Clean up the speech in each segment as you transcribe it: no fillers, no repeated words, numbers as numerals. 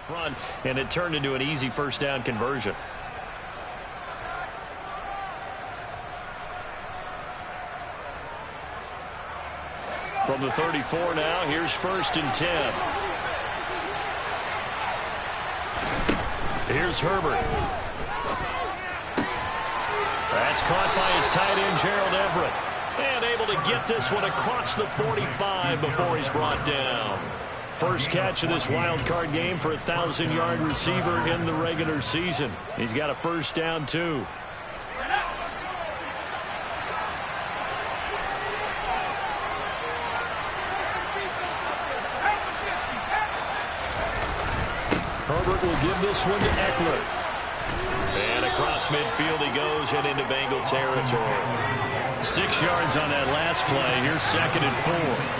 front, and it turned into an easy first down conversion. From the 34 now, here's 1st and 10. Here's Herbert. That's caught by his tight end, Gerald Everett. And able to get this one across the 45 before he's brought down. First catch of this wild card game for a 1,000-yard receiver in the regular season. He's got a first down, too. Herbert will give this one to Eckler. And across midfield he goes and into Bengal territory. 6 yards on that last play. Here's 2nd and 4.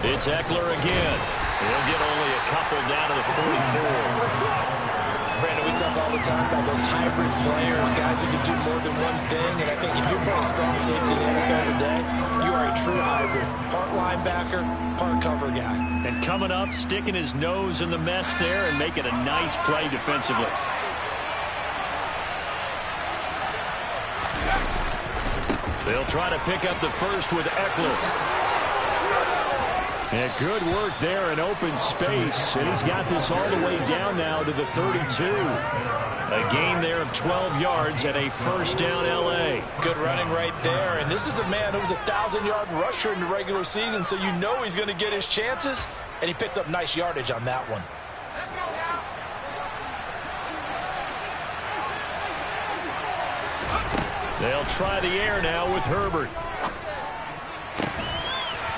It's Eckler again. He'll get only a couple down to the 44. Brandon, we talk all the time about those hybrid players, guys who can do more than one thing. And I think if you're playing strong safety in the NFL today, you are a true hybrid. Part linebacker, part cover guy. And coming up, sticking his nose in the mess there and making a nice play defensively. They'll try to pick up the first with Eckler. And good work there in open space. And he's got this all the way down now to the 32. A gain there of 12 yards and a first down L.A. Good running right there. And this is a man who was a 1,000-yard rusher in the regular season, so you know he's going to get his chances. And he picks up nice yardage on that one. They'll try the air now with Herbert.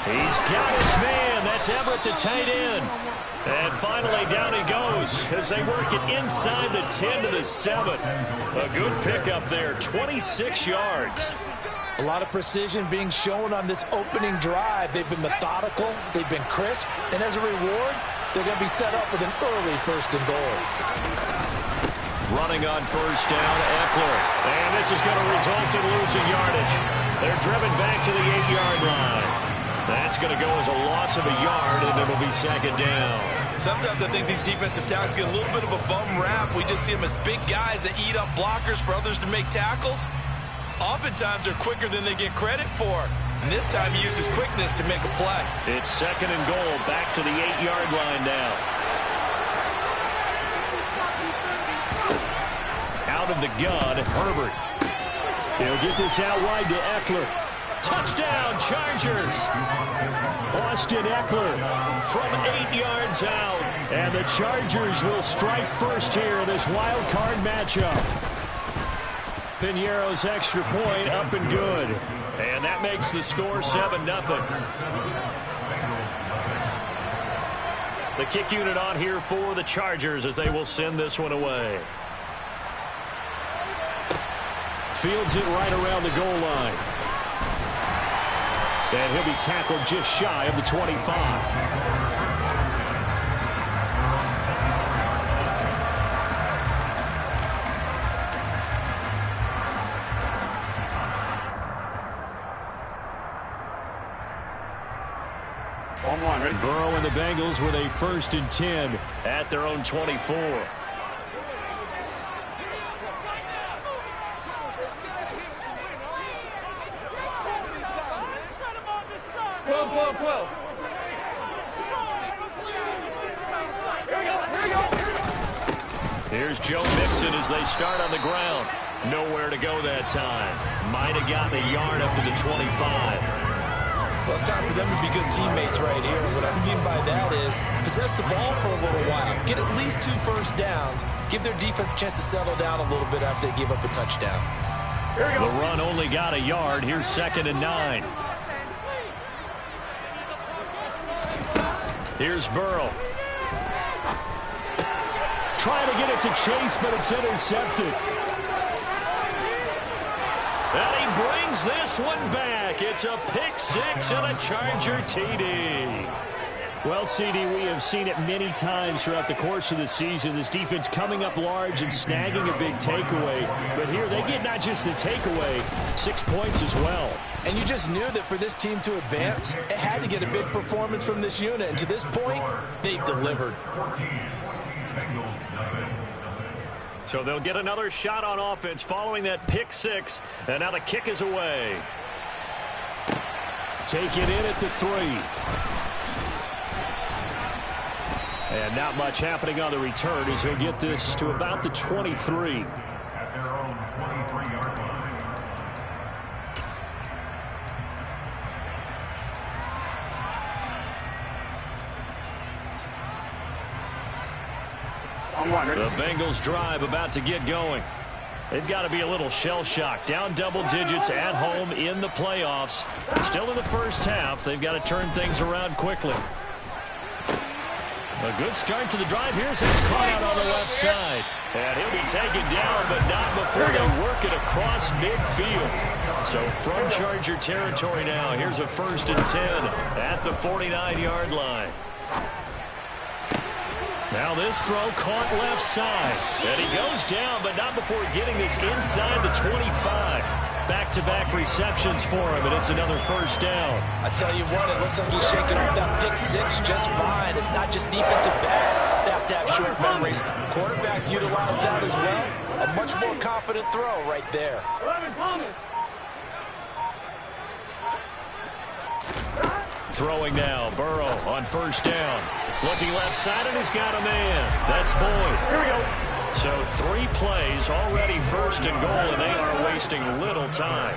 He's got his man. That's Everett, the tight end. And finally down he goes as they work it inside the 10 to the 7. A good pickup there, 26 yards. A lot of precision being shown on this opening drive. They've been methodical. They've been crisp. And as a reward, they're going to be set up with an early 1st and goal. Running on first down, Eckler. And this is going to result in losing yardage. They're driven back to the 8-yard line. That's going to go as a loss of a yard, and it'll be 2nd down. Sometimes I think these defensive tackles get a little bit of a bum rap. We just see them as big guys that eat up blockers for others to make tackles. Oftentimes they're quicker than they get credit for. And this time he uses quickness to make a play. It's 2nd and goal, back to the 8-yard line now. Out of the gun, Herbert. He'll get this out wide to Eckler. Touchdown, Chargers. Austin Eckler from 8 yards out. And the Chargers will strike first here in this wild card matchup. Piñeiro's extra point up and good. And that makes the score 7-0. The kick unit on here for the Chargers as they will send this one away. Fields it right around the goal line. And he'll be tackled just shy of the 25. Burrow and the Bengals with a 1st and 10 at their own 24. 12. Here's Joe Mixon as they start on the ground. Nowhere to go that time. Might have gotten a yard up to the 25. Well, it's time for them to be good teammates right here. What I mean by that is possess the ball for a little while. Get at least 2 first downs. Give their defense a chance to settle down a little bit after they give up a touchdown. The run only got a yard. Here's 2nd and 9. Here's Burrow. Trying to get it to Chase, but it's intercepted. And he brings this one back. It's a pick 6 and a Charger TD. Well, CD, we have seen it many times throughout the course of the season. This defense coming up large and snagging a big takeaway. But here they get not just the takeaway, 6 points as well. And you just knew that for this team to advance, it had to get a big performance from this unit. And to this point, they've delivered. So they'll get another shot on offense following that pick six. And now the kick is away. Take it in at the 3. And not much happening on the return as he'll get this to about the 23. At their own 23-yard line. The Bengals drive about to get going. They've got to be a little shell-shocked. Down double digits at home in the playoffs. Still in the first half. They've got to turn things around quickly. A good start to the drive. Here's it's caught out on the left side. And he'll be taken down, but not before they work it across midfield. So from Charger territory now, here's a 1st and 10 at the 49-yard line. Now this throw caught left side. And he goes down, but not before getting this inside the 25. Back-to-back receptions for him, and it's another 1st down. I tell you what, it looks like he's shaking off that pick six just fine. It's not just defensive backs that have to have short memories. Quarterbacks utilize that as well. A much more confident throw right there. Throwing now, Burrow on 1st down. Looking left side, and he's got a man. That's Boyd. Here we go. So 3 plays already 1st and goal, and they are wasting little time.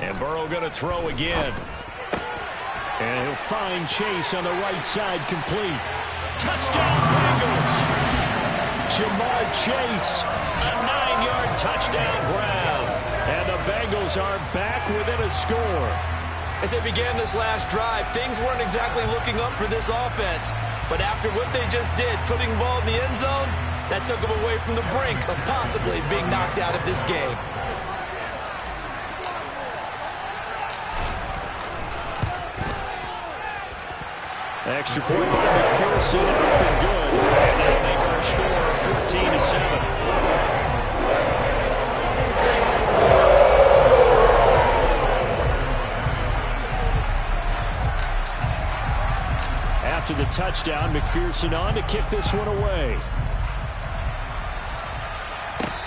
And Burrow going to throw again. And he'll find Chase on the right side, complete. Touchdown, Bengals! Jamar Chase, a 9-yard touchdown grab. And the Bengals are back within a score. As they began this last drive, things weren't exactly looking up for this offense. But after what they just did, putting the ball in the end zone, that took them away from the brink of possibly being knocked out of this game. Extra point by McPherson, up and good. And they'll make our score 14-7. After the touchdown, McPherson on to kick this one away.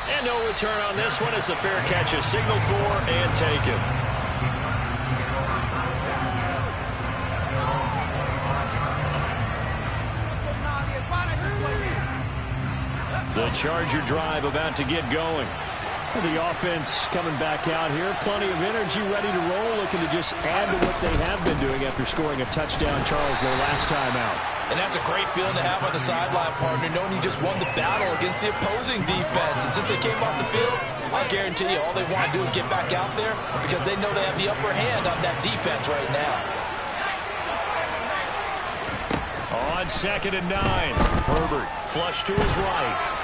And no return on this one as the fair catch is signaled for and taken. The Charger drive about to get going. The offense coming back out here. Plenty of energy, ready to roll, looking to just add to what they have been doing after scoring a touchdown, Charles, their last time out. And that's a great feeling to have on the sideline, partner, knowing you just won the battle against the opposing defense. And since they came off the field, I guarantee you all they want to do is get back out there because they know they have the upper hand on that defense right now. On 2nd and 9, Herbert flush to his right.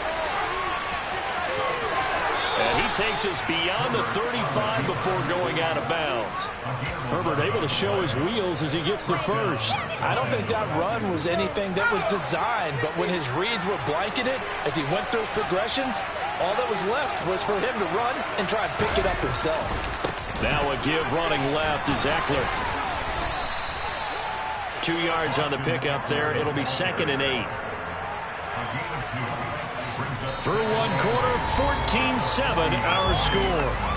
And he takes us beyond the 35 before going out of bounds. Herbert able to show his wheels as he gets the 1st. I don't think that run was anything that was designed, but when his reads were blanketed, as he went through his progressions, all that was left was for him to run and try and pick it up himself. Now a give running left is Eckler. 2 yards on the pickup there. It'll be 2nd and 8. Through one quarter, 14-7 our score.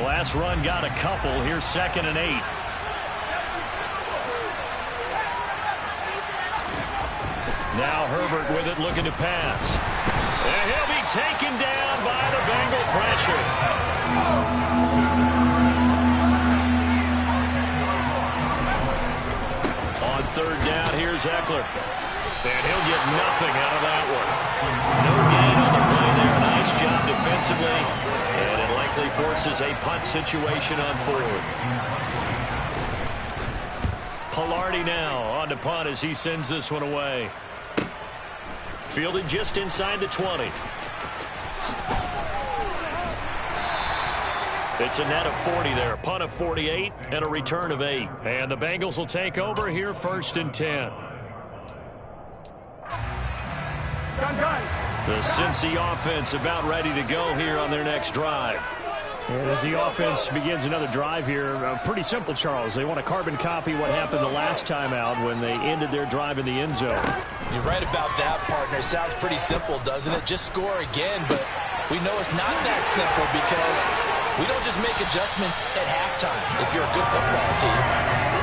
Last run got a couple. Here's 2nd and 8. Now Herbert with it, looking to pass. And he'll be taken down by the Bengal pressure. On 3rd down, here's Eckler. And he'll get nothing out of that one. No gain on the play there. defensively, and it likely forces a punt situation on 4th. Pilardi now on to punt as he sends this one away. Fielded just inside the 20. It's a net of 40 there. Punt of 48 and a return of 8. And the Bengals will take over here 1st and 10. The Cincy offense about ready to go here on their next drive. And as the offense begins another drive here, pretty simple, Charles. They want to carbon copy what happened the last time out when they ended their drive in the end zone. You're right about that, partner. Sounds pretty simple, doesn't it? Just score again, but we know it's not that simple because we don't just make adjustments at halftime if you're a good football team.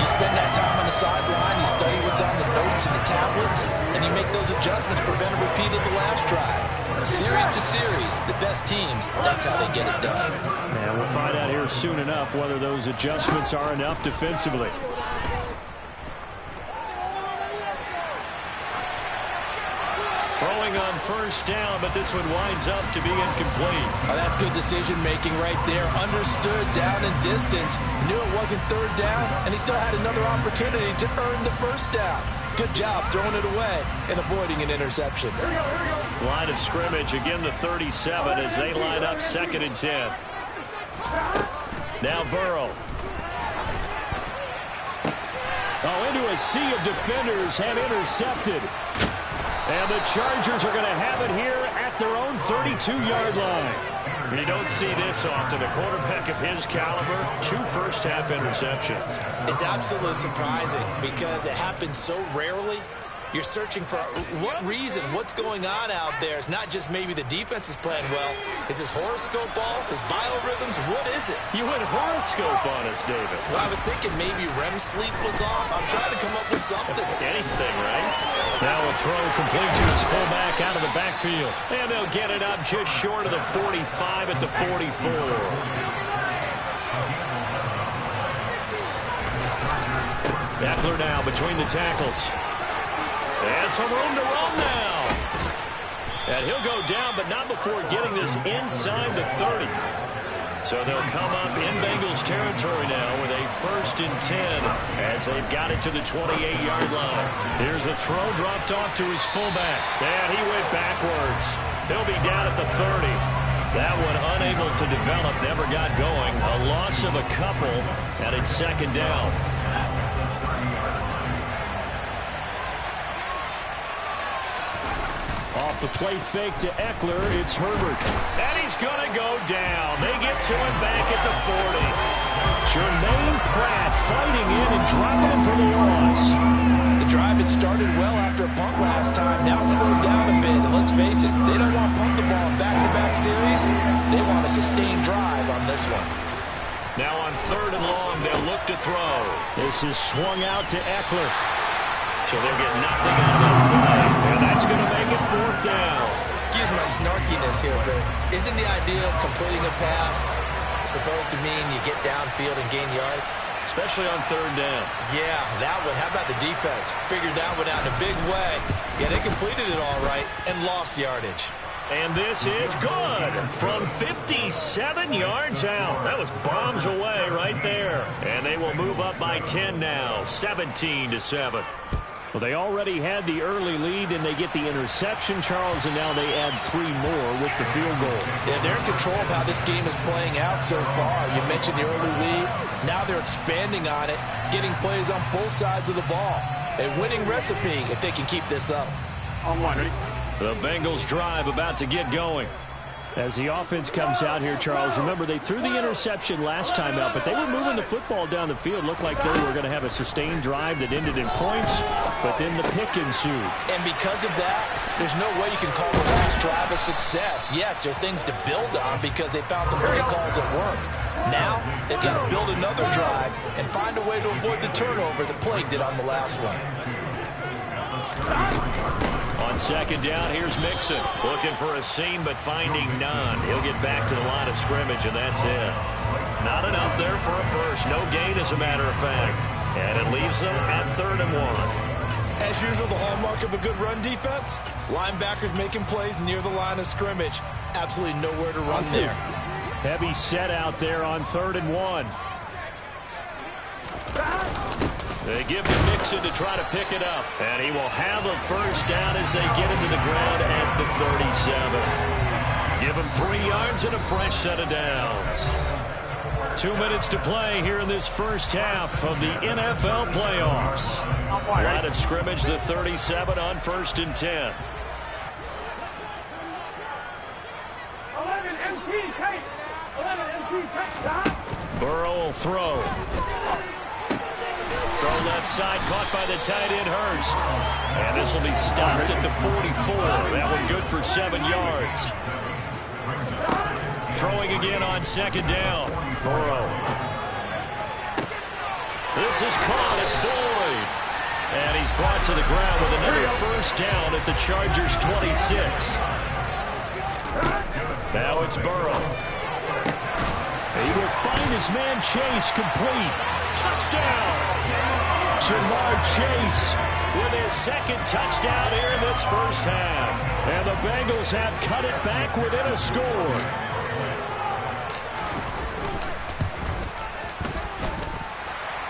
You spend that time on the sideline, you study what's on the notes and the tablets, and you make those adjustments, prevent a repeat of the last drive. Series to series, the best teams, that's how they get it done. And we'll find out here soon enough whether those adjustments are enough defensively. Throwing on 1st down, but this one winds up to be incomplete. Oh, that's good decision-making right there. Understood down and distance. Knew it wasn't 3rd down, and he still had another opportunity to earn the 1st down. Good job throwing it away and avoiding an interception. Line of scrimmage, again the 37 as they line up 2nd and 10. Now Burrow. Oh, into a sea of defenders, have intercepted. And the Chargers are going to have it here at their own 32-yard line. You don't see this often. A quarterback of his caliber, 2 first-half interceptions. It's absolutely surprising because it happens so rarely. You're searching for what reason, what's going on out there. It's not just maybe the defense is playing well. Is his horoscope off? His biorhythms? What is it? You went horoscope on us, David. Well, I was thinking maybe REM sleep was off. I'm trying to come up with something. Anything, right? Now a throw complete to his fullback out of the backfield. And they'll get it up just short of the 45 at the 44. Eckler now between the tackles. And some room to run now. And he'll go down, but not before getting this inside the 30. So they'll come up in Bengals territory now with a 1st and 10 as they've got it to the 28-yard line. Here's a throw dropped off to his fullback. And he went backwards. He'll be down at the 30. That one unable to develop, never got going. A loss of a couple, and it's 2nd down. Off the play fake to Eckler, it's Herbert. And he's going to go down. They get to him back at the 40. Jermaine Pratt fighting in and dropping him for the loss. The drive had started well after a punt last time. Now it's slowed down a bit. And let's face it, they don't want to punt the ball in back-to-back series. They want a sustained drive on this one. Now on 3rd and long, they'll look to throw. This is swung out to Eckler. So they'll get nothing out of that play. And that's going to make it 4th down. Excuse my snarkiness here, but isn't the idea of completing a pass supposed to mean you get downfield and gain yards? Especially on 3rd down. Yeah, that one. How about the defense? Figured that one out in a big way. Yeah, they completed it all right and lost yardage. And this is good from 57 yards out. That was bombs away right there. And they will move up by 10 now, 17-7. Well, they already had the early lead, and they get the interception, Charles, and now they add 3 more with the field goal. Yeah, they're in control of how this game is playing out so far. You mentioned the early lead. Now they're expanding on it, getting plays on both sides of the ball. A winning recipe if they can keep this up. The Bengals drive about to get going. As the offense comes out here, Charles, remember they threw the interception last time out, but they were moving the football down the field. Looked like they were going to have a sustained drive that ended in points, but then the pick ensued. And because of that, there's no way you can call the last drive a success. Yes, there are things to build on because they found some play calls at work. Now, they've got to build another drive and find a way to avoid the turnover that plagued it on the last one. On 2nd down, here's Mixon. Looking for a seam, but finding none. He'll get back to the line of scrimmage, and that's it. Not enough there for a first. No gain, as a matter of fact. And it leaves them at 3rd and 1. As usual, the hallmark of a good run defense, linebackers making plays near the line of scrimmage. Absolutely nowhere to run there. Heavy set out there on 3rd and 1. They give to Mixon to try to pick it up. And he will have a first down as they get him to the ground at the 37. Give him 3 yards and a fresh set of downs. 2 minutes to play here in this first half of the NFL playoffs. Line of scrimmage, the 37 on 1st and 10. 11 MT, Burrow will throw. Throw left side, caught by the tight end Hurst. And this will be stopped at the 44. That one good for 7 yards. Throwing again on 2nd down. Burrow. This is caught. It's Boyd. And he's brought to the ground with another first down at the Chargers' 26. Now it's Burrow. He will find his man Chase complete. Touchdown! Jamar Chase with his 2nd touchdown here in this first half. And the Bengals have cut it back within a score.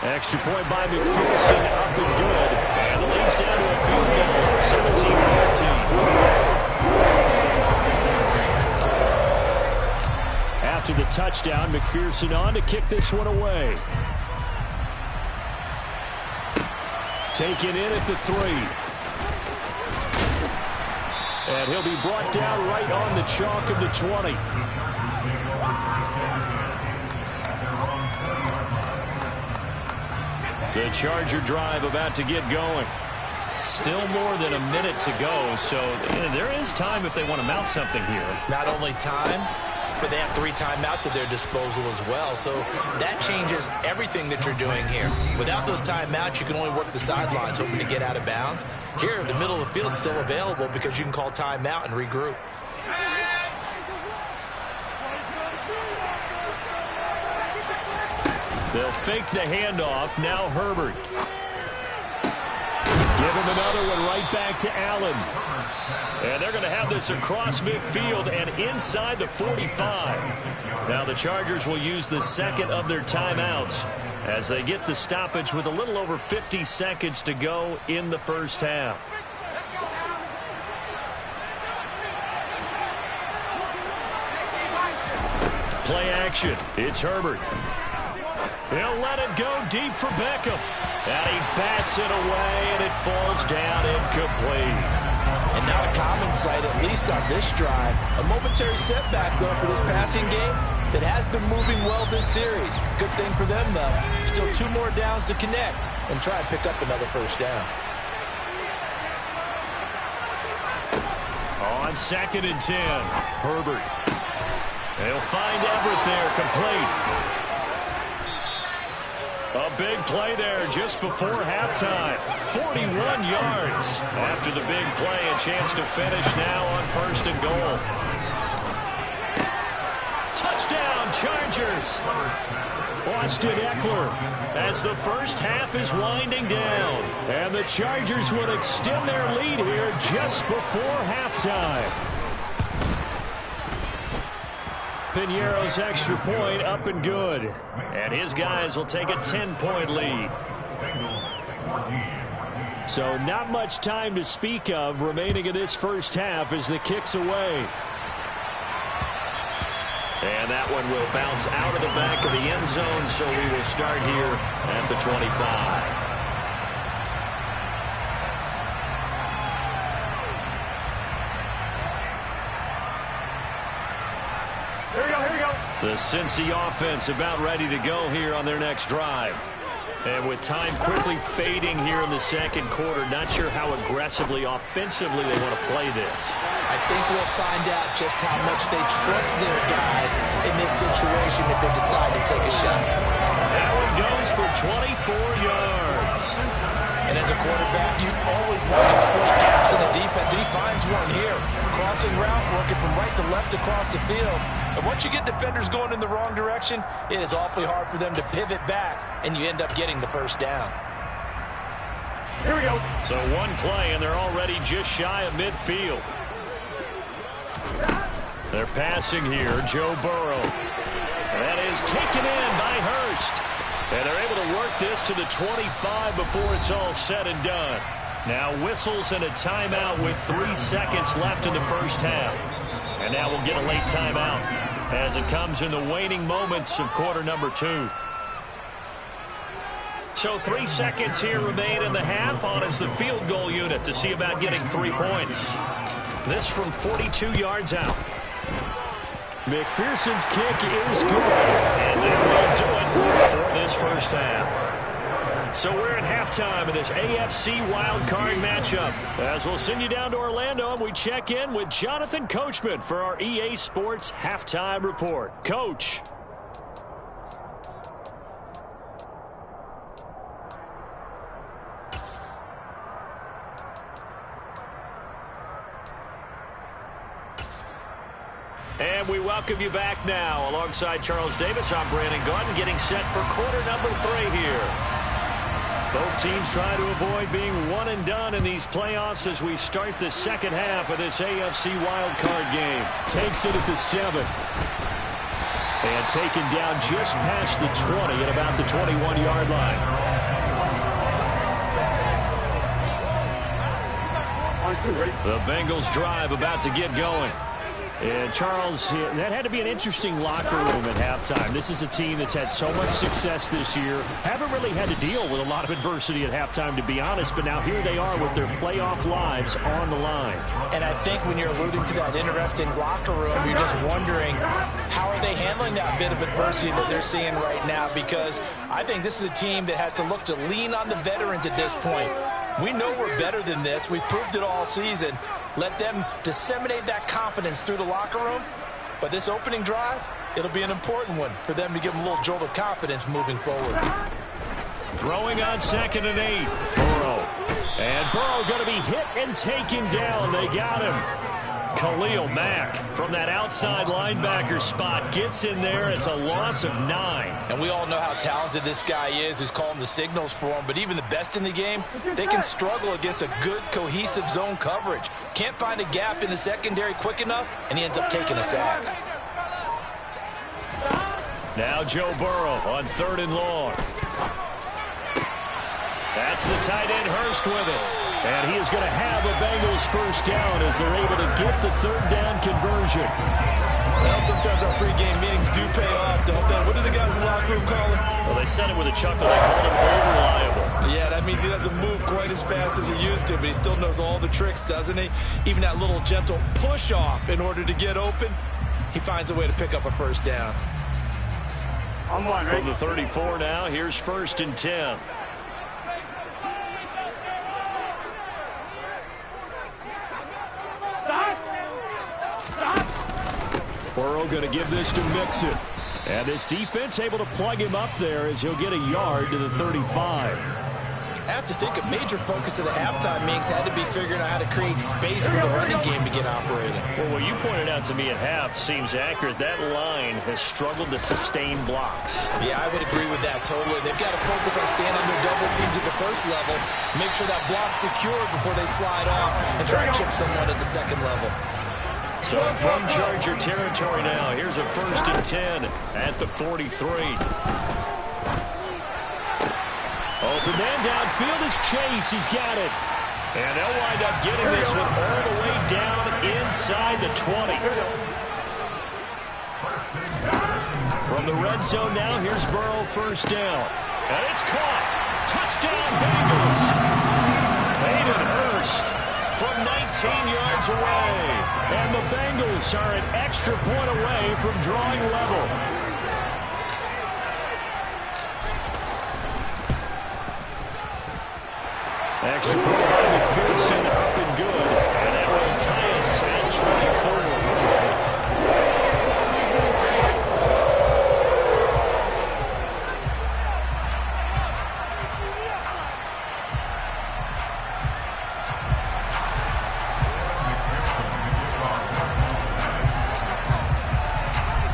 Extra point by McPherson, up and good. And the lead's down to a field goal, 17-14. After the touchdown, McPherson on to kick this one away. Taken in at the 3. And he'll be brought down right on the chalk of the 20. The Charger drive about to get going. Still more than a minute to go, so there is time if they want to mount something here. Not only time, but they have 3 timeouts at their disposal as well. So that changes everything that you're doing here. Without those timeouts, you can only work the sidelines, hoping to get out of bounds. Here, the middle of the field is still available because you can call timeout and regroup. They'll fake the handoff. Now Herbert. Give him another one right back to Allen. And they're going to have this across midfield and inside the 45. Now the Chargers will use the 2nd of their timeouts as they get the stoppage with a little over 50 seconds to go in the first half. Play action. It's Herbert. He'll let it go deep for Beckham. And he bats it away, and it falls down incomplete. And not a common sight, at least on this drive. A momentary setback, though, for this passing game that has been moving well this series. Good thing for them, though. Still 2 more downs to connect and try and pick up another first down. On 2nd and 10, Herbert. They'll find Everett there, complete. A big play there just before halftime. 41 yards. After the big play, a chance to finish now on 1st and goal. Touchdown, Chargers. Austin Eckler as the first half is winding down. And the Chargers will extend their lead here just before halftime. Piñeiro's extra point up and good. And his guys will take a 10-point lead. So not much time to speak of remaining in this first half as the kick's away. And that one will bounce out of the back of the end zone, so we will start here at the 25. The Cincy offense about ready to go here on their next drive. And with time quickly fading here in the 2nd quarter, not sure how aggressively, offensively they want to play this. I think we'll find out just how much they trust their guys in this situation if they decide to take a shot. That one goes for 24 yards. And as a quarterback, you always want to exploit gaps in the defense, and he finds one here. Crossing route, working from right to left across the field. And once you get defenders going in the wrong direction, it is awfully hard for them to pivot back, and you end up getting the first down. Here we go. So one play, and they're already just shy of midfield. They're passing here. Joe Burrow. That is taken in by Hurst. And they're able to work this to the 25 before it's all said and done. Now whistles and a timeout with 3 seconds left in the first half. And now we'll get a late timeout as it comes in the waning moments of quarter number 2. So 3 seconds here remain in the half. On is the field goal unit to see about getting 3 points. This from 42 yards out. McPherson's kick is good. And that will do it for this first half. So we're at halftime of this AFC wildcard matchup. As we'll send you down to Orlando, and we check in with Jonathan Coachman for our EA Sports Halftime Report. Coach. And we welcome you back now. Alongside Charles Davis, I'm Brandon Gaudin, getting set for quarter number 3 here. Both teams try to avoid being one and done in these playoffs as we start the second half of this AFC wildcard game. Takes it at the 7. And taken down just past the 20 at about the 21-yard line. The Bengals drive about to get going. And Charles, that had to be an interesting locker room at halftime. This is a team that's had so much success this year. Haven't really had to deal with a lot of adversity at halftime, to be honest. But now here they are with their playoff lives on the line. And I think when you're alluding to that interesting locker room, you're just wondering how are they handling that bit of adversity that they're seeing right now? Because I think this is a team that has to look to lean on the veterans at this point. We know we're better than this. We've proved it all season. Let them disseminate that confidence through the locker room. But this opening drive, it'll be an important one for them to give them a little jolt of confidence moving forward. Throwing on 2nd and 8. Burrow. And Burrow going to be hit and taken down. They got him. Khalil Mack from that outside linebacker spot gets in there. It's a loss of 9. And we all know how talented this guy is who's calling the signals for him. But even the best in the game, they can struggle against a good, cohesive zone coverage. Can't find a gap in the secondary quick enough, and he ends up taking a sack. Now Joe Burrow on 3rd and long. That's the tight end Hurst with it. And he is going to have a Bengals first down as they're able to get the 3rd down conversion. Well, sometimes our pregame meetings do pay off, don't they? What do the guys in the locker room call him? Well, they said it with a chuckle. They called him unreliable. Yeah, that means he doesn't move quite as fast as he used to, but he still knows all the tricks, doesn't he? Even that little gentle push-off in order to get open, he finds a way to pick up a first down. From the 34 now, here's 1st and 10. Burrow going to give this to Mixon. And this defense able to plug him up there as he'll get a yard to the 35. I have to think a major focus of the halftime meetings had to be figuring out how to create space for the running game to get operating. Well, what you pointed out to me at half seems accurate. That line has struggled to sustain blocks. Yeah, I would agree with that totally. They've got to focus on staying under double teams at the first level, make sure that block's secured before they slide off, and try and chip someone at the second level. So from Charger territory now, here's a 1st and 10 at the 43. Open man downfield is Chase. He's got it. And they'll wind up getting this one all the way down inside the 20. From the red zone now, here's Burrow first down. And it's caught. Touchdown Bengals. Hayden Hurst from 19 yards away. And the Bengals are an extra point away from drawing level. Extra point by McPherson, up and good. And that will tie us at 24.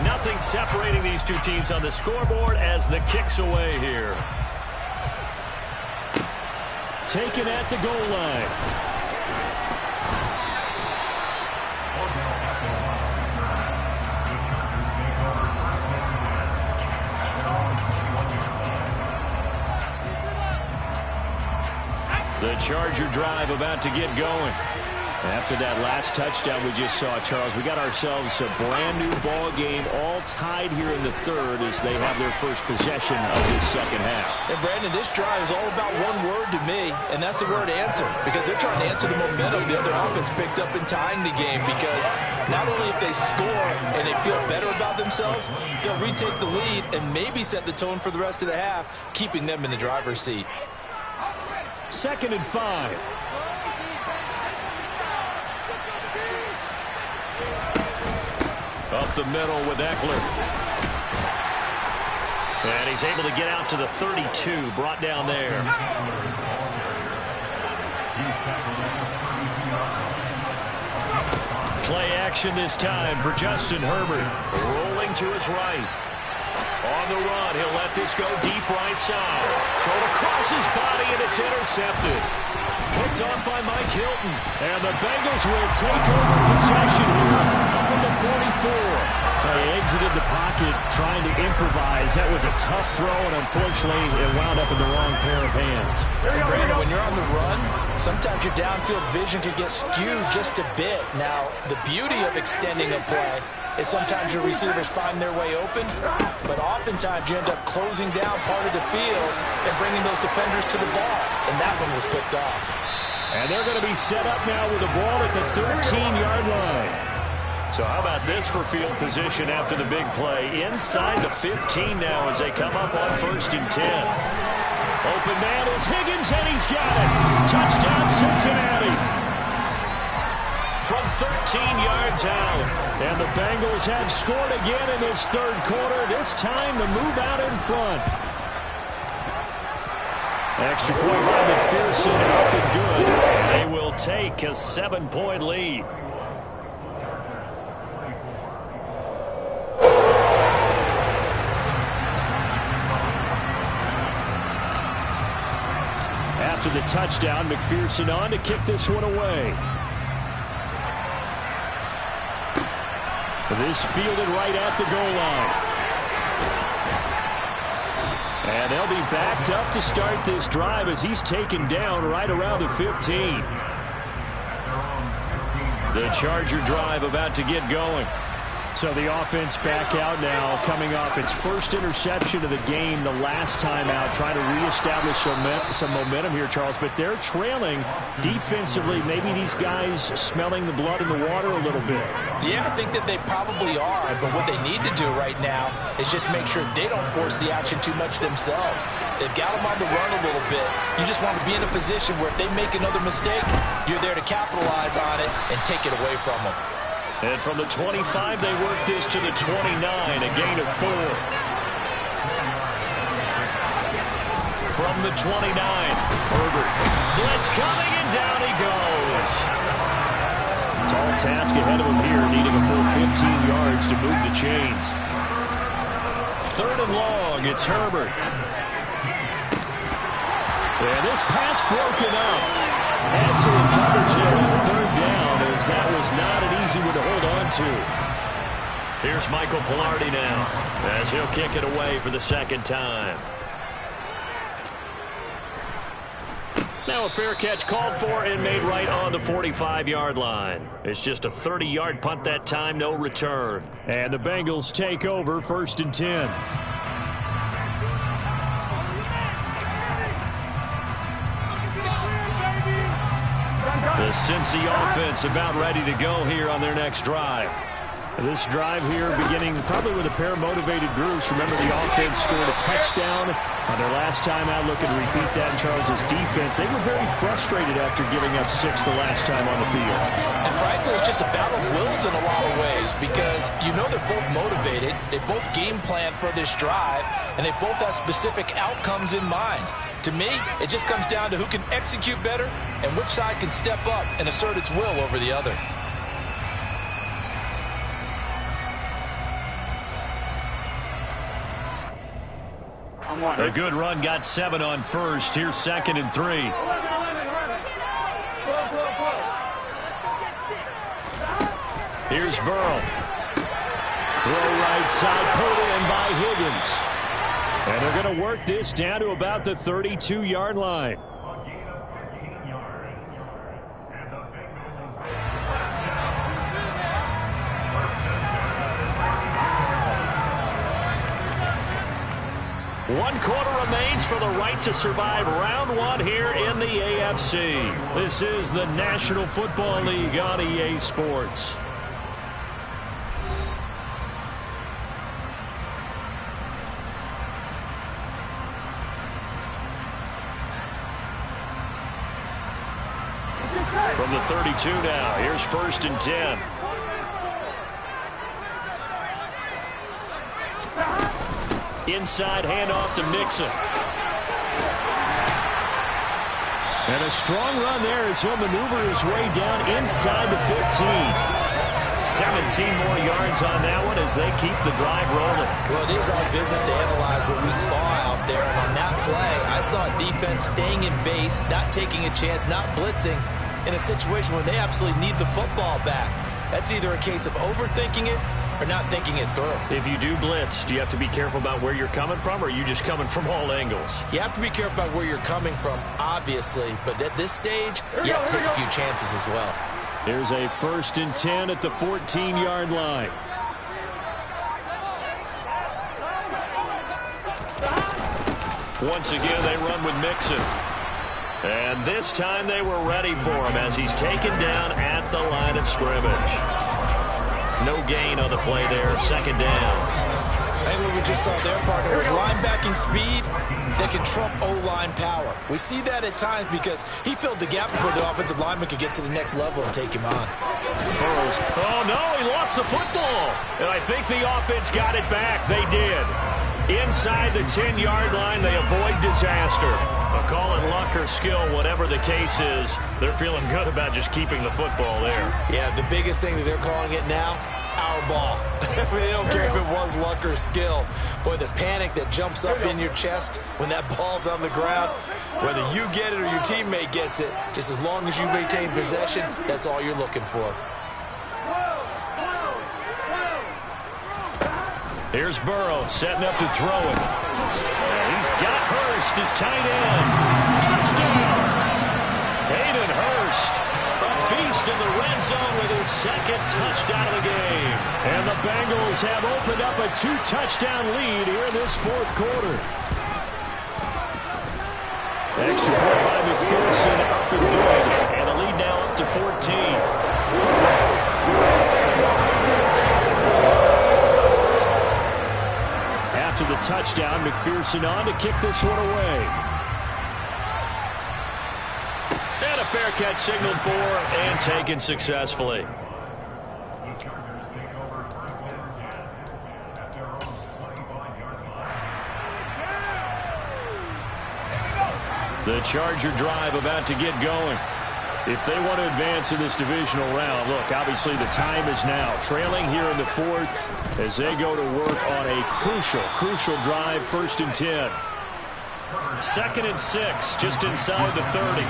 Nothing separating these two teams on the scoreboard as the kick's away here. Taken at the goal line. The Charger drive about to get going. After that last touchdown we just saw, Charles, we got ourselves a brand-new ball game, all tied here in the third as they have their first possession of this second half. And, Brandon, this drive is all about one word to me, and that's the word answer, because they're trying to answer the momentum the other offense picked up in tying the game, because not only if they score and they feel better about themselves, they'll retake the lead and maybe set the tone for the rest of the half, keeping them in the driver's seat. 2nd and 5. Up the middle with Eckler. And he's able to get out to the 32, brought down there. Play action this time for Justin Herbert. Rolling to his right. On the run, he'll let this go deep right side. Thrown across his body, and it's intercepted. Picked off by Mike Hilton. And the Bengals will take over possession here up at the 44. They exited the pocket trying to improvise. That was a tough throw, and unfortunately, it wound up in the wrong pair of hands. Brandon, when you're on the run, sometimes your downfield vision can get skewed just a bit. Now, the beauty of extending a play is sometimes your receivers find their way open, but oftentimes you end up closing down part of the field and bringing those defenders to the ball, and that one was picked off. And they're going to be set up now with the ball at the 13-yard line. So how about this for field position after the big play? Inside the 15 now as they come up on 1st and 10. Open man is Higgins, and he's got it. Touchdown, Cincinnati. From 13 yards out. And the Bengals have scored again in this third quarter. This time the move out in front. Extra point by McPherson, up and good. They will take a 7-point lead. After the touchdown, McPherson on to kick this one away. This fielded right at the goal line. And they'll be backed up to start this drive as he's taken down right around the 15. The Charger drive about to get going. So the offense back out now, coming off its first interception of the game the last time out, trying to reestablish some momentum here, Charles. But they're trailing defensively. Maybe these guys smelling the blood in the water a little bit. Yeah, I think that they probably are. But what they need to do right now is just make sure they don't force the action too much themselves. They've got them on the run a little bit. You just want to be in a position where if they make another mistake, you're there to capitalize on it and take it away from them. And from the 25, they work this to the 29, a gain of 4. From the 29, Herbert. Blitz coming, and down he goes. Tall task ahead of him here, needing a full 15 yards to move the chains. 3rd and long, it's Herbert. And this pass broken up. Excellent coverage there on 3rd down, as that was not an easy one to hold on to. Here's Michael Pilardi now, as he'll kick it away for the 2nd time. Now a fair catch called for and made right on the 45-yard line. It's just a 30-yard punt that time, no return. And the Bengals take over 1st and 10. The Cincy offense about ready to go here on their next drive. This drive here beginning probably with a pair of motivated groups. Remember, the offense scored a touchdown on their last time out. Looking to repeat that in Charles's defense. They were very frustrated after giving up 6 the last time on the field. And frankly, it's just a battle of wills in a lot of ways, because you know they're both motivated. They both game plan for this drive, and they both have specific outcomes in mind. To me, it just comes down to who can execute better and which side can step up and assert its will over the other. A good run got 7 on 1st. Here's 2nd and 3. Here's Burrow. Throw right side, pulled in by Higgins. And they're going to work this down to about the 32-yard line. 1 quarter remains for the right to survive round 1 here in the AFC. This is the National Football League on EA Sports. From the 32 now, here's 1st and 10. Inside handoff to Mixon. And a strong run there as he'll maneuver his way down inside the 15. 17 more yards on that one as they keep the drive rolling. Well, it is our business to analyze what we saw out there. And on that play, I saw a defense staying in base, not taking a chance, not blitzing in a situation where they absolutely need the football back. That's either a case of overthinking it or not thinking it through. If you do blitz, do you have to be careful about where you're coming from, or are you just coming from all angles? You have to be careful about where you're coming from, obviously. But at this stage, you have to take a few chances as well. Here's a 1st and 10 at the 14-yard line. Once again, they run with Mixon. And this time they were ready for him as he's taken down at the line of scrimmage. No gain on the play there, 2nd down. I think what we just saw there, partner, was linebacking speed that can trump O-line power. We see that at times because he filled the gap before the offensive lineman could get to the next level and take him on. Burrows. Oh, no, he lost the football. And I think the offense got it back. They did. Inside the 10-yard line, they avoid disaster. But call it luck or skill, whatever the case is, they're feeling good about just keeping the football there. Yeah, the biggest thing that they're calling it now, our ball. They don't care if it was luck or skill. Boy, the panic that jumps up in your chest when that ball's on the ground, whether you get it or your teammate gets it, just as long as you maintain possession, that's all you're looking for. Here's Burrow setting up to throw it. And he's got Hurst, his tight end. Touchdown! Hayden Hurst, a beast in the red zone with his 2nd touchdown of the game. And the Bengals have opened up a 2-touchdown lead here in this 4th quarter. Extra point by McPherson, up and good. And the lead now up to 14. After the touchdown, McPherson on to kick this one away. And a fair catch signaled for and taken successfully. The Chargers take over 1st and 10 at their own 25-yard line. The Charger drive about to get going. If they want to advance in this divisional round, look, obviously the time is now. Trailing here in the 4th as they go to work on a crucial drive, 1st and 10. 2nd and 6, just inside the 30.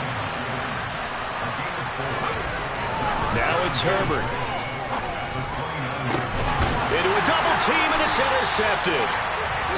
Now it's Herbert. Into a double team, and it's intercepted.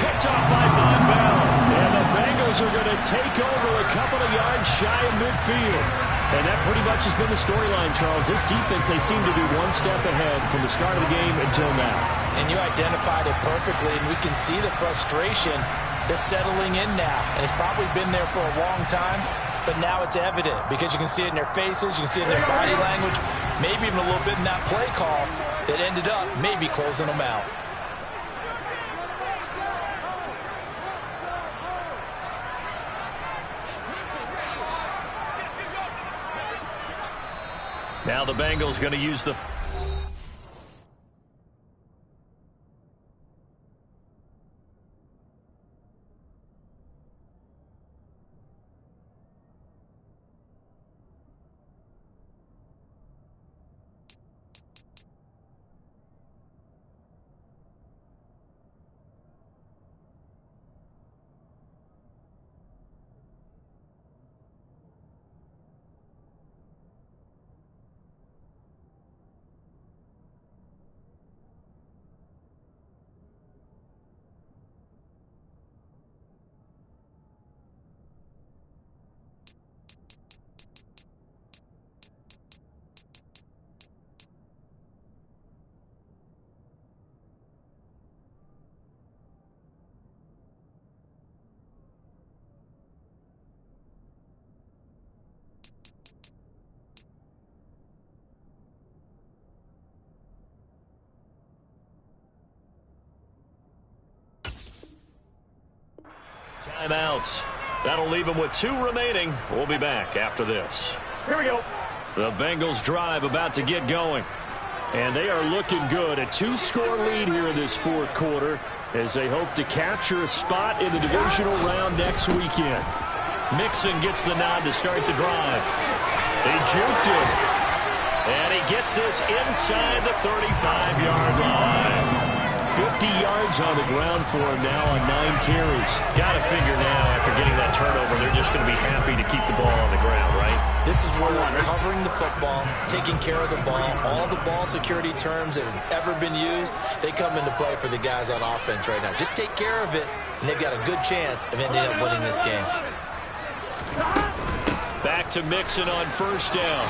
Picked off by Von Bell. And the Bengals are going to take over a couple of yards shy of midfield. And that pretty much has been the storyline, Charles. This defense, they seem to be one step ahead from the start of the game until now. And you identified it perfectly, and we can see the frustration that's settling in now. And it's probably been there for a long time, but now it's evident because you can see it in their faces, you can see it in their body language, maybe even a little bit in that play call that ended up maybe closing them out. Now the Bengals going to use the... Timeouts. That'll leave them with 2 remaining. We'll be back after this. Here we go. The Bengals drive about to get going. And they are looking good. A 2-score lead here in this fourth quarter as they hope to capture a spot in the divisional round next weekend. Mixon gets the nod to start the drive. He juked him. And he gets this inside the 35-yard line. 50 yards on the ground for him now on 9 carries. Got to figure now after getting that turnover, they're just going to be happy to keep the ball on the ground, right? This is where they're covering the football, taking care of the ball. All the ball security terms that have ever been used, they come into play for the guys on offense right now. Just take care of it, and they've got a good chance of ending up winning this game. Back to Mixon on first down.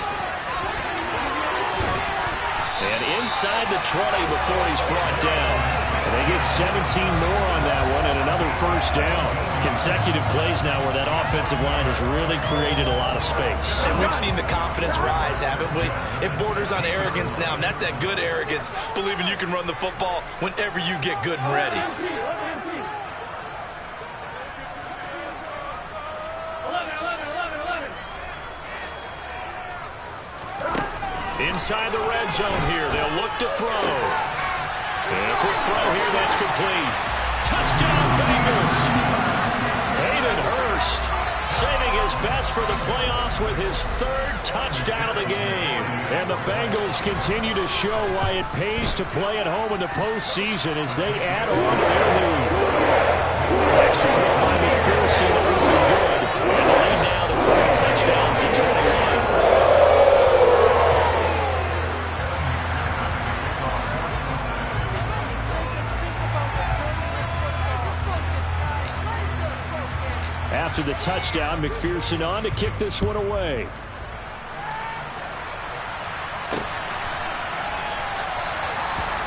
And inside the 20 before he's brought down. And they get 17 more on that one and another first down. Consecutive plays now where that offensive line has really created a lot of space. And we've seen the confidence rise, haven't we? It borders on arrogance now, and that's that good arrogance, believing you can run the football whenever you get good and ready. Inside the red zone here, they'll look to throw. And a quick throw here, that's complete. Touchdown, Bengals! Hayden Hurst saving his best for the playoffs with his 3rd touchdown of the game. And the Bengals continue to show why it pays to play at home in the postseason as they add on to their lead. Extra point by McPherson, looking good. And the lead now to 3 touchdowns in 21. After the touchdown, McPherson on to kick this one away.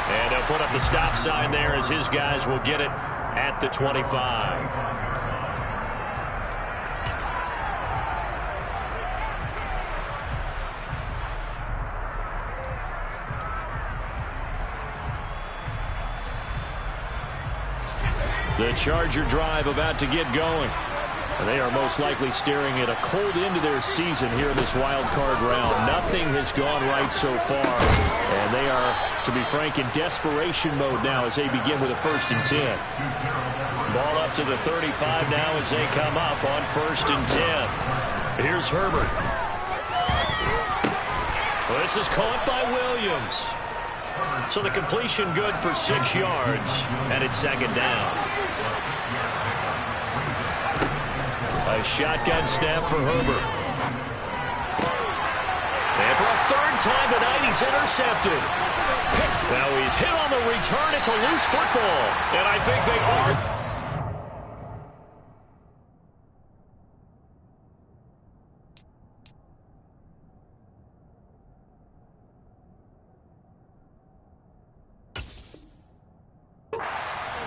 And they'll put up the stop sign there as his guys will get it at the 25. The Charger drive about to get going. And they are most likely staring at a cold end to their season here in this wild card round. Nothing has gone right so far. And they are, to be frank, in desperation mode now as they begin with a 1st and 10. Ball up to the 35 now as they come up on 1st and 10. Here's Herbert. Well, this is caught by Williams. So the completion good for 6 yards, and it's 2nd down. A shotgun snap for Herbert. And for a 3rd time tonight, he's intercepted. Now he's hit on the return. It's a loose football. And I think they are.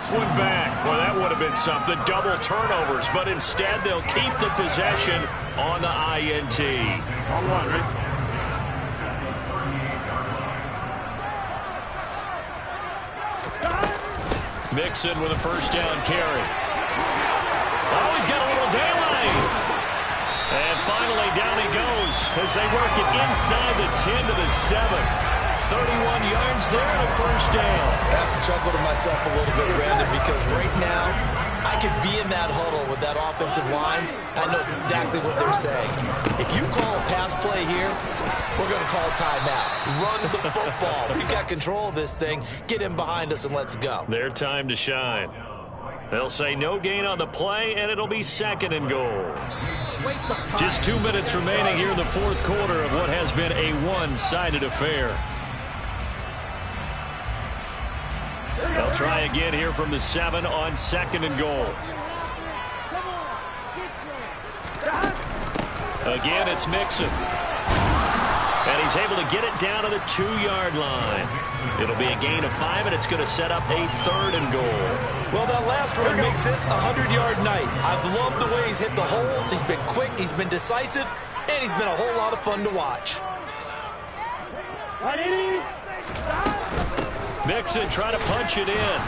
One back. Well, that would have been something. Double turnovers, but instead they'll keep the possession on the INT. On 1, right? Mixon with a 1st down carry. Oh, he's got a little daylight. And finally down he goes as they work it inside the 10 to the 7. 31 yards there and a 1st down. I have to chuckle to myself a little bit, Brandon, because right now I could be in that huddle with that offensive line. I know exactly what they're saying. If you call a pass play here, we're going to call timeout. Run the football. We've got control of this thing. Get in behind us and let's go. Their time to shine. They'll say no gain on the play, and it'll be 2nd and goal. Just 2 minutes remaining here in the fourth quarter of what has been a one-sided affair. They'll try again here from the 7 on 2nd and goal. Again, it's Mixon. And he's able to get it down to the 2-yard line. It'll be a gain of 5, and it's going to set up a 3rd and goal. Well, that last run makes this a 100-yard night. I've loved the way he's hit the holes. He's been quick, he's been decisive, and he's been a whole lot of fun to watch. Mixon trying to punch it in.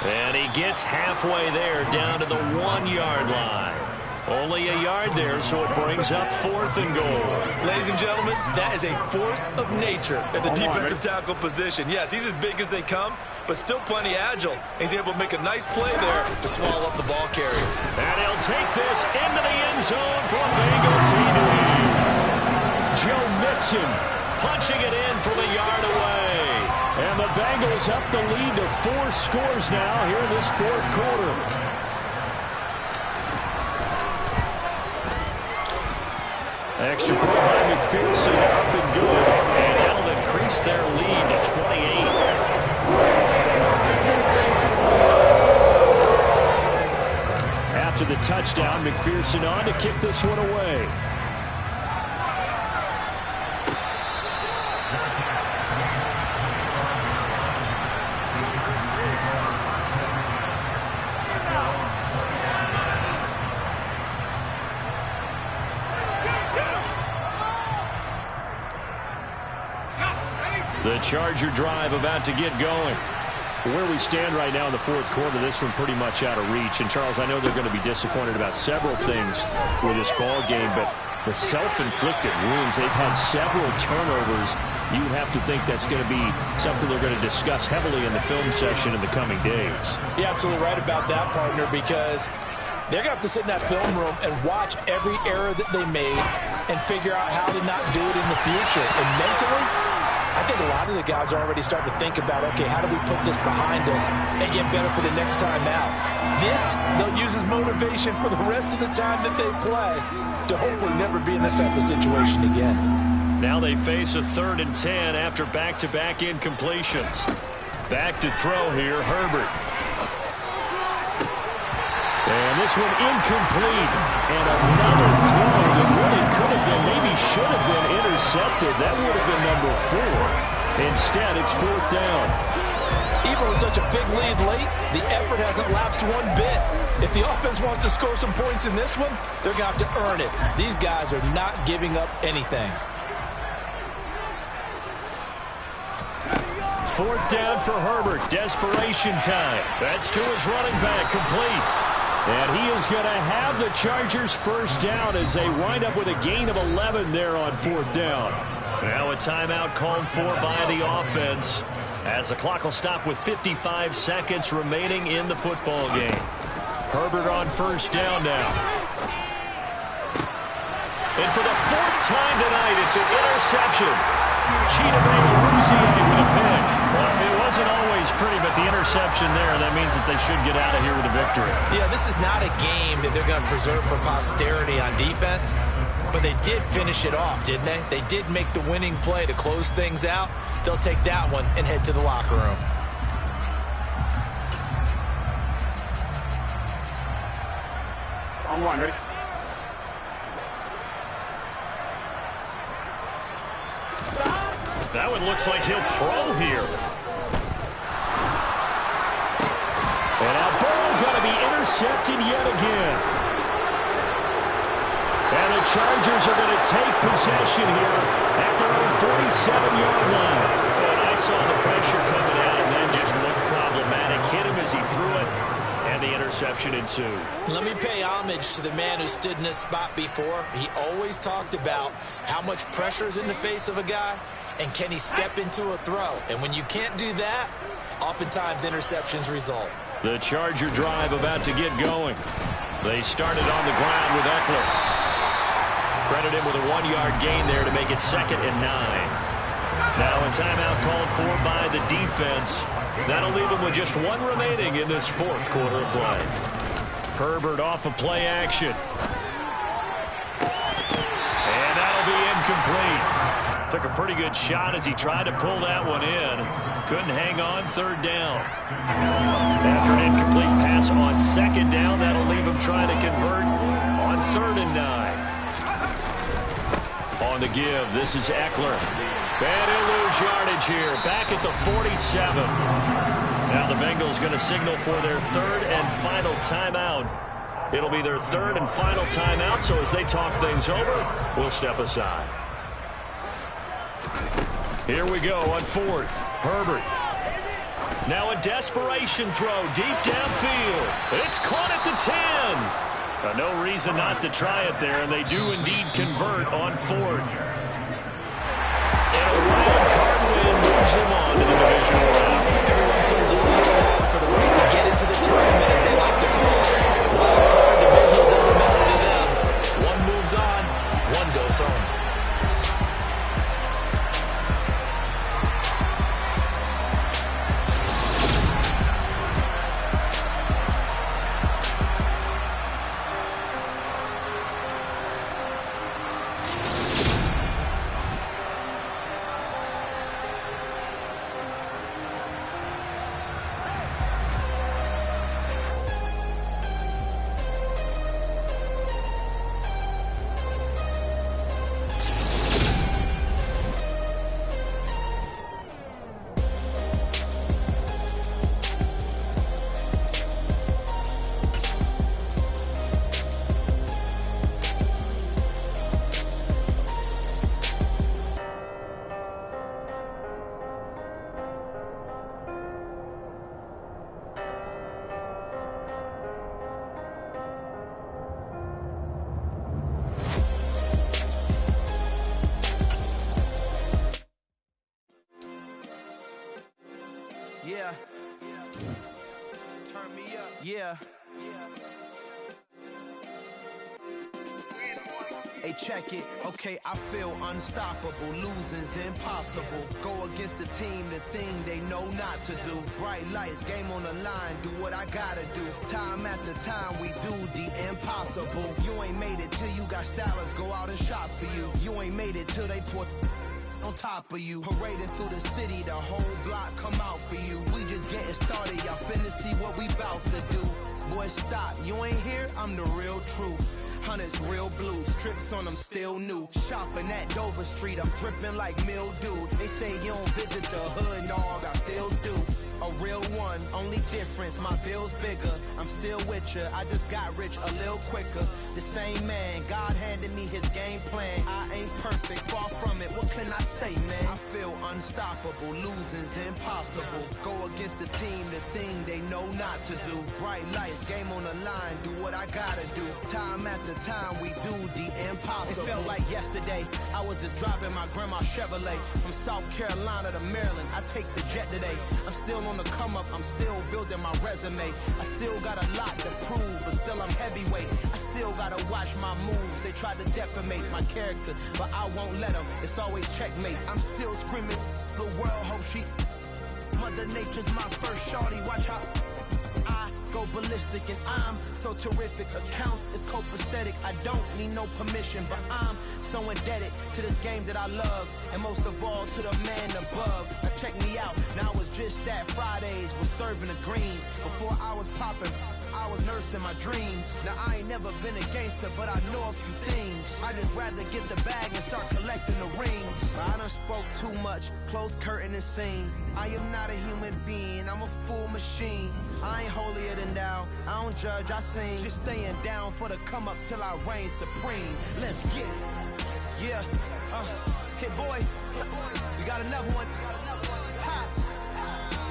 And he gets halfway there, down to the 1-yard line. Only a yard there, so it brings up 4th and goal. Ladies and gentlemen, that is a force of nature at the defensive tackle position. Yes, he's as big as they come, but still plenty agile. He's able to make a nice play there to swallow up the ball carrier. And he'll take this into the end zone for a Bengal TD. Joe Mixon punching it in from a yard away. And the Bengals up the lead to 4 scores now here in this 4th quarter. Extra point by McPherson, up and good. And that'll increase their lead to 28. After the touchdown, McPherson on to kick this one away. The Charger drive about to get going. Where we stand right now in the 4th quarter, this one pretty much out of reach. And, Charles, I know they're going to be disappointed about several things with this ball game, but the self-inflicted wounds, they've had several turnovers. You would have to think that's going to be something they're going to discuss heavily in the film session in the coming days. You're absolutely right about that, partner, because they're going to have to sit in that film room and watch every error that they made and figure out how to not do it in the future. And mentally, I think a lot of the guys are already starting to think about, okay, how do we put this behind us and get better for the next time out? This, they'll use as motivation for the rest of the time that they play to hopefully never be in this type of situation again. Now they face a 3rd and 10 after back-to-back incompletions. Back to throw here, Herbert. And this one incomplete. And another throw that really could have been, maybe should have been intercepted. That would have been number 4. Instead, it's 4th down. Even with such a big lead late, the effort hasn't lapsed one bit. If the offense wants to score some points in this one, they're going to have to earn it. These guys are not giving up anything. 4th down for Herbert. Desperation time. That's to his running back, complete. And he is going to have the Chargers first down as they wind up with a gain of 11 there on 4th down. Now a timeout called for by the offense as the clock will stop with 55 seconds remaining in the football game. Herbert on first down now. And for the 4th time tonight, it's an interception. Cheetah with a pick. Well, it wasn't always pretty, but the interception there, that means that they should get out of here with a victory. Yeah, this is not a game that they're going to preserve for posterity on defense, but they did finish it off, didn't they? They did make the winning play to close things out. They'll take that one and head to the locker room. On 1, ready? That one looks like he'll throw here. And now Burrow going to be intercepted yet again. And the Chargers are going to take possession here at their own 47-yard line. And I saw the pressure coming out, and that just looked problematic. Hit him as he threw it, and the interception ensued. Let me pay homage to the man who stood in this spot before. He always talked about how much pressure is in the face of a guy, and can he step into a throw? And when you can't do that, oftentimes interceptions result. The Charger drive about to get going. They started on the ground with Eckler. Credit him with a 1-yard gain there to make it 2nd and 9. Now a timeout called for by the defense. That'll leave him with just 1 remaining in this 4th quarter of play. Herbert off of play action. And that'll be incomplete. Took a pretty good shot as he tried to pull that one in. Couldn't hang on 3rd down. After an incomplete pass on 2nd down, that'll leave him trying to convert on 3rd and 9. On the give, this is Eckler. And he'll lose yardage here. Back at the 47. Now the Bengals going to signal for their 3rd and final timeout. It'll be their 3rd and final timeout, so as they talk things over, we'll step aside. Here we go on 4th. Herbert. Now a desperation throw deep downfield. It's caught at the 10. No reason not to try it there, and they do indeed convert on 4th. And a wild card win moves them on to the divisional round. Everyone plays a little hard for the right to get into the tournament, as they like to call it. Wild card divisional doesn't matter to them. One moves on, one goes home. Yeah. Turn me up. Yeah. Hey, check it. Okay, I feel unstoppable. Losing's impossible. Go against the team, the thing they know not to do. Bright lights, game on the line. Do what I gotta do. Time after time, we do the impossible. You ain't made it till you got stylists go out and shop for you. You ain't made it till they put on top of you. Parading through the city, the whole block come out for you. We just getting started, y'all finna see what we bout to do. Boy, stop, you ain't here, I'm the real truth. Hunters, real blue, strips on them still new. Shopping at Dover Street, I'm dripping like mildew. They say you don't visit the hood, dog, I still do. A real one, only difference, my bill's bigger. I'm still with ya, I just got rich a little quicker. The same man, God handed me his game plan. I ain't perfect, far from it, what can I say, man? I feel unstoppable, losing's impossible. Go against the team, the thing they know not to do. Bright lights, game on the line, do what I gotta do. Time after time, we do the impossible. It felt like yesterday, I was just driving my grandma's Chevrolet. From South Carolina to Maryland, I take the jet today. I'm still on the come up, I'm still building my resume. I still got a lot to prove, but still I'm heavyweight. I still gotta watch my moves. They try to defamate my character, but I won't let them. It's always checkmate. I'm still screaming, the world hope she. Mother Nature's my first shorty, watch how I go ballistic, and I'm so terrific. Accounts is copacetic. I don't need no permission, but I'm so indebted to this game that I love, and most of all to the man above. Now check me out, now it's just that Fridays was serving the green. Before I was popping, I was nursing my dreams. Now I ain't never been a gangster, but I know a few things. I just rather get the bag and start collecting the rings. But I done spoke too much, close curtain and scene. I am not a human being, I'm a full machine. I ain't holier than thou, I don't judge, I sing. Just staying down for the come up till I reign supreme. Let's get it. Yeah, hit boy, we got another one. Ha.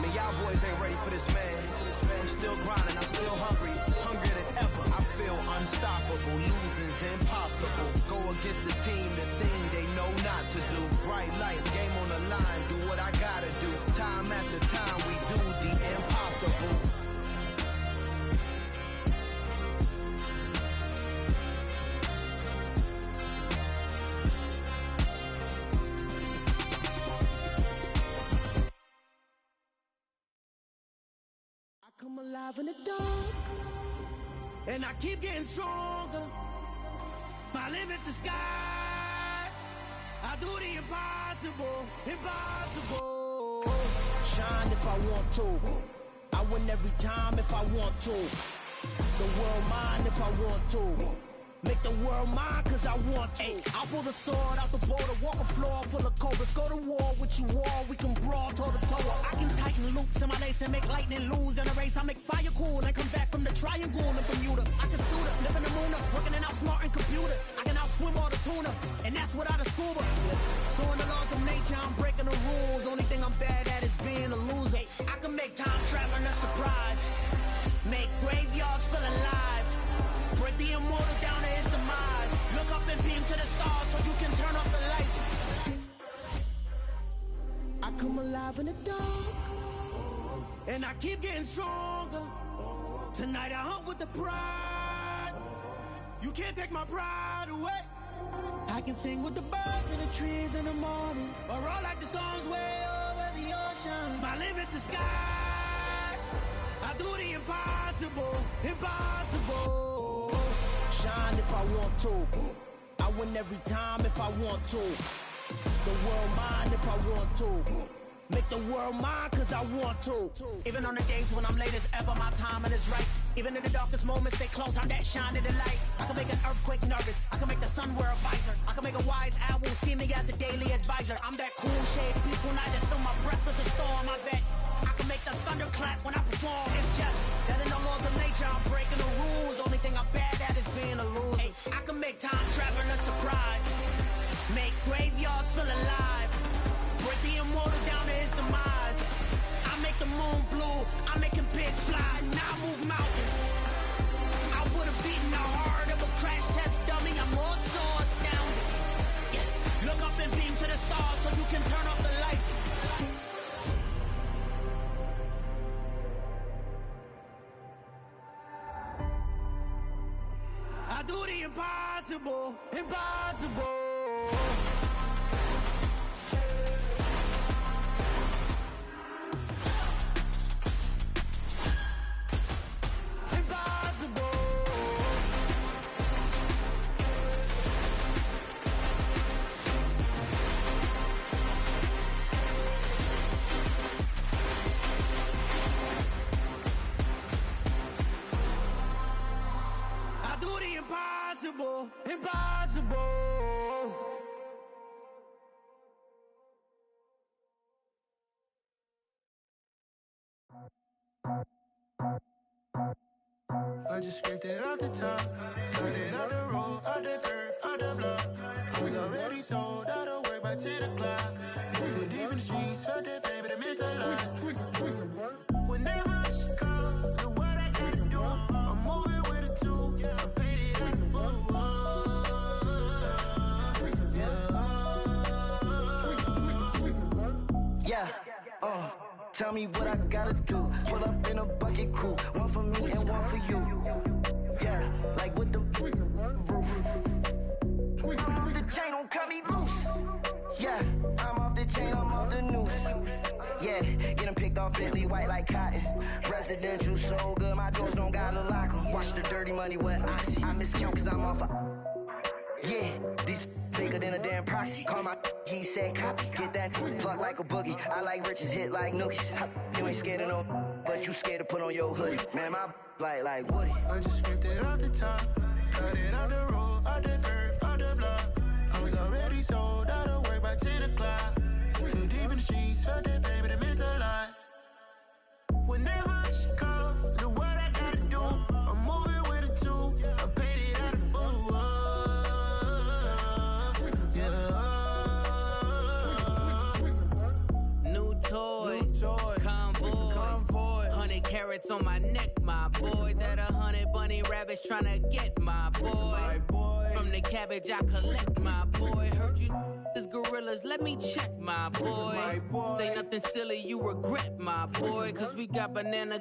Man, y'all boys ain't ready for this, man. I'm still grinding, I'm still hungry, hungrier than ever. I feel unstoppable, losing's impossible. Go against the team, the thing they know not to do. Bright lights, game on the line, do what I gotta do. Time after time, we do the impossible. Come alive in the dark, and I keep getting stronger. My limit's the sky. I do the impossible, impossible. Shine if I want to. I win every time if I want to. The world mine if I want to. Make the world mine cause I want to. I pull the sword out the border, walk a floor full of cobras. Go to war with you all, we can brawl toe to toe. I can tighten loops in my lace and make lightning lose in a race. I make fire cool and come back from the triangle in Bermuda. I can suit up, live in the moon up, working and outsmarting computers. I can outswim all the tuna, and that's without a scuba. So in the laws of nature, I'm breaking the rules. Only thing I'm bad at is being a loser. I can make time surprise. Make graveyards feel alive. Break the immortal down to his demise. Look up and beam to the stars so you can turn off the lights. I come alive in the dark, and I keep getting stronger. Tonight I hunt with the pride. You can't take my pride away. I can sing with the birds and the trees in the morning, or roll like the storms way over the ocean. My limit's the sky. I do the impossible, impossible. Shine if I want to. I win every time if I want to. The world mine if I want to. Make the world mine cause I want to. Even on the days when I'm late as ever, my timing is right. Even in the darkest moments, stay close, I'm that shine of the light. I can make an earthquake nervous, I can make the sun wear a visor. I can make a wise owl see me as a daily advisor. I'm that cool shade, peaceful night, and still my breath is a storm, I bet. I can make the thunder clap when I perform. It's just that in the laws of nature, I'm breaking the rules. Only thing I'm bad at is being a loser. Hey, I can make time travel a surprise. Make graveyards feel alive. Break the immortal down to his demise. I make the moon blue, I'm making pigs fly. Now I move mountains. I would've beaten the heart of a crash test dummy. I'm more so astounded. Yeah. Look up and beam to the stars so you can turn off the lights. I do the impossible, impossible. Impossible, impossible. I just scraped it off the top, cut it out the road, out the curve, out the block. I was already sold out of work by 10 o'clock. Too deep in the streets, felt that pain, but it meant a lot. Whenever she calls, know what I gotta do. I'm moving with a two, I paid it out the full. Yeah, tell me what I gotta do. Pull up in a bucket crew, one for me and one for you. Yeah, like with the roof. I'm off the chain, don't cut me loose. Yeah, I'm off the chain, I'm off the noose. Yeah, get them picked off Bentley, white like cotton. Residential so good, my doors don't gotta lock them. Watch the dirty money with oxy. I miscount cause I'm off a... Yeah, these bigger than a damn proxy. Call my he said copy. Get that plug like a boogie. I like riches, hit like nookies. You ain't scared of no, but you scared to put on your hoodie. Man, my like Woody. I just scraped it off the top, cut it out the road, out the curve, out the block. I was already sold out of work by 10 o'clock. Too deep in the streets, felt that pain, but it meant a lot. Whenever she calls, know what I gotta do. I'm moving with a two, I paid it out of full. New toys, convoys, 100 carats on my neck, my boy. That 100 bunny rabbits tryna get my boy. From the cabbage I collect, my boy. Heard you is gorillas, let me check, my boy. Say nothing silly, you regret, my boy. Cause we got banana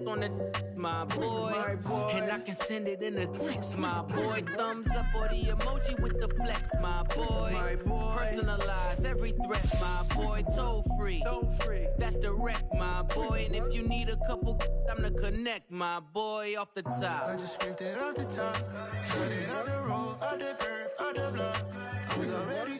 on the my boy. And I can send it in a text, my boy. Thumbs up or the emoji with the flex, my boy. Personalize every threat, my boy. Toll free, that's direct, my boy. And if you need a couple, I'm to connect, my boy. Off the top, I just scraped it off the top, cut it out the road, out the curve, out the block. I was already